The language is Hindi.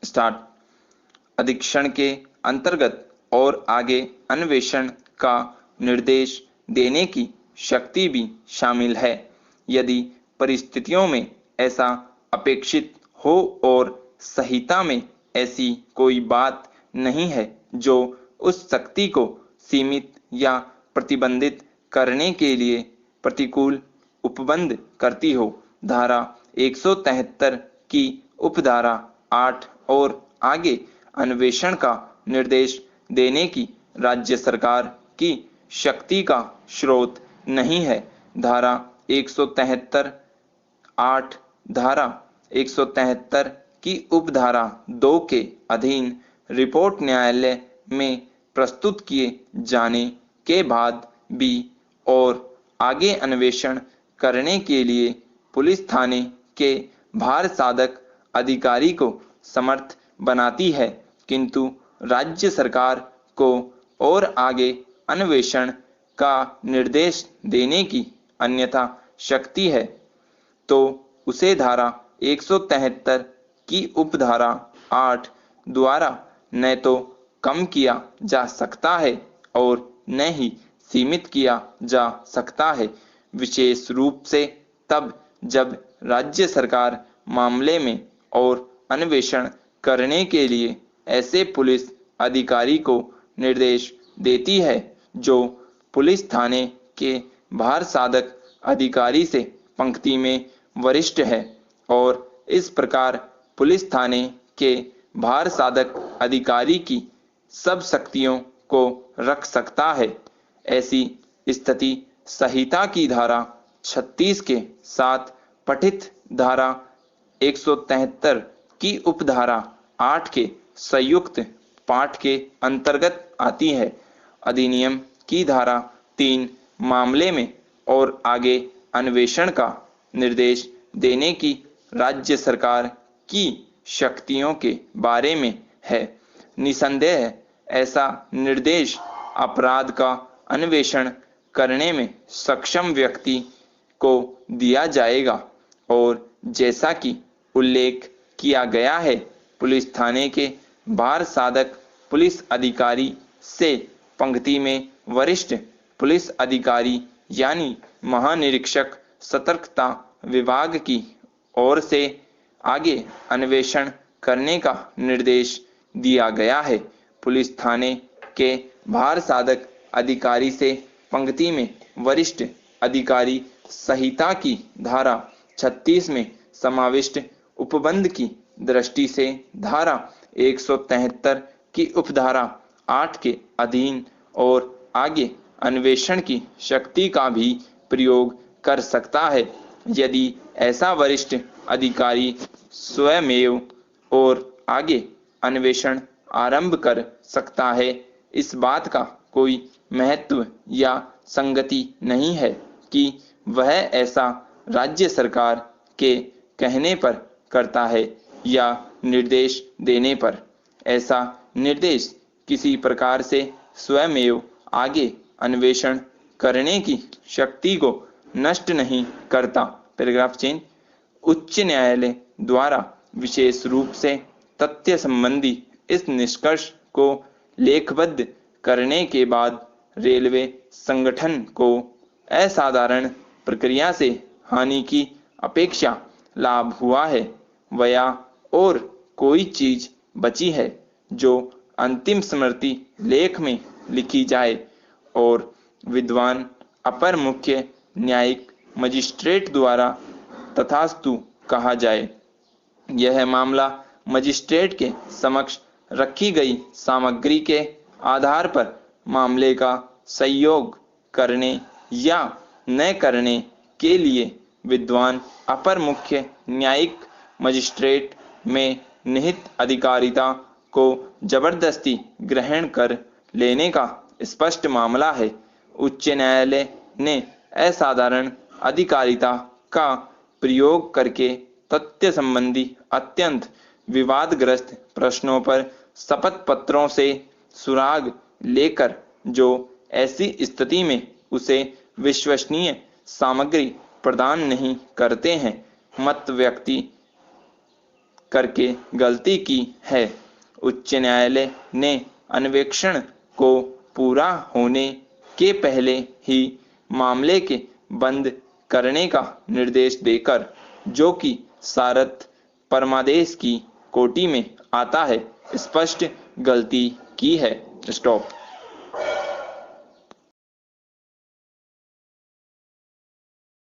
स्टार्ट। अधीक्षण के अंतर्गत और आगे अन्वेषण का निर्देश देने की शक्ति भी शामिल है, यदि परिस्थितियों में ऐसा अपेक्षित हो और संहिता में ऐसी कोई बात नहीं है जो उस शक्ति को सीमित या प्रतिबंधित करने के लिए प्रतिकूल उपबंध करती हो। धारा 173 की उपधारा 8 और आगे अन्वेषण का निर्देश देने की राज्य सरकार की शक्ति का स्रोत नहीं है। धारा 173 8 धारा 173 की उपधारा 2 के अधीन रिपोर्ट न्यायालय में प्रस्तुत किए जाने के बाद भी और आगे अन्वेषण करने के लिए पुलिस थाने के भार साधक अधिकारी को समर्थ बनाती है, किंतु राज्य सरकार को और आगे अन्वेषण का निर्देश देने की अन्यथा शक्ति है तो उसे धारा 173 की उपधारा 8 द्वारा न तो कम किया जा सकता है और न ही सीमित किया जा सकता है, विशेष रूप से तब जब राज्य सरकार मामले में और अन्वेषण करने के लिए ऐसे पुलिस अधिकारी को निर्देश देती है जो पुलिस थाने के भार साधक अधिकारी से पंक्ति में वरिष्ठ है और इस प्रकार पुलिस थाने के भार साधक अधिकारी की सब शक्तियों को रख सकता है। ऐसी स्थिति संहिता की धारा 36 के साथ पठित धारा 173 की उपधारा 8 के संयुक्त पाठ के अंतर्गत आती है। अधिनियम की धारा 3 मामले में और आगे अन्वेषण का निर्देश देने की राज्य सरकार की शक्तियों के बारे में है। निसंदेह ऐसा निर्देश अपराध का अन्वेषण करने में सक्षम व्यक्ति को दिया जाएगा और जैसा कि उल्लेख किया गया है, पुलिस थाने के भार साधक पुलिस अधिकारी से पंक्ति में वरिष्ठ पुलिस अधिकारी यानी महानिरीक्षक सतर्कता विभाग की ओर से आगे अन्वेषण करने का निर्देश दिया गया है। पुलिस थाने के भार साधक अधिकारी से पंक्ति में वरिष्ठ अधिकारी संहिता की धारा 36 में समाविष्ट उपबंध की दृष्टि से धारा 173 की उपधारा 8 के अधीन और आगे अन्वेषण की शक्ति का भी प्रयोग कर सकता है, यदि ऐसा वरिष्ठ अधिकारी स्वयमेव और आगे अन्वेषण आरंभ कर सकता है। इस बात का कोई महत्व या संगति नहीं है कि वह ऐसा राज्य सरकार के कहने पर करता है या निर्देश देने पर। ऐसा निर्देश किसी प्रकार से स्वयमेव आगे अन्वेषण करने की शक्ति को नष्ट नहीं करता। Paragraph change. उच्च न्यायालय द्वारा विशेष रूप से तथ्य संबंधी इस निष्कर्ष को लेखबद्ध करने के बाद रेलवे संगठन को असाधारण प्रक्रिया से हानि की अपेक्षा लाभ हुआ है। वया और कोई चीज बची है जो अंतिम स्मृति लेख में लिखी जाए और विद्वान अपर मुख्य न्यायिक मजिस्ट्रेट द्वारा तथास्तु कहा जाए। यह मामला मजिस्ट्रेट के समक्ष रखी गई सामग्री के आधार पर मामले का संयोग करने या न करने के लिए विद्वान अपर मुख्य न्यायिक मजिस्ट्रेट में निहित अधिकारिता को जबरदस्ती ग्रहण कर लेने का स्पष्ट मामला है। उच्च न्यायालय ने असाधारण अधिकारिता का प्रयोग करके तथ्य संबंधी अत्यंत विवादग्रस्त प्रश्नों पर शपथ पत्रों से सुराग लेकर जो ऐसी स्थिति में उसे विश्वसनीय सामग्री प्रदान नहीं करते हैं, मत व्यक्ति करके गलती की है। उच्च न्यायालय ने अन्वेषण को पूरा होने के पहले ही मामले के बंद करने का निर्देश देकर, जो कि सारथ परमादेश की कोटि में आता है, स्पष्ट गलती की है। स्टॉप।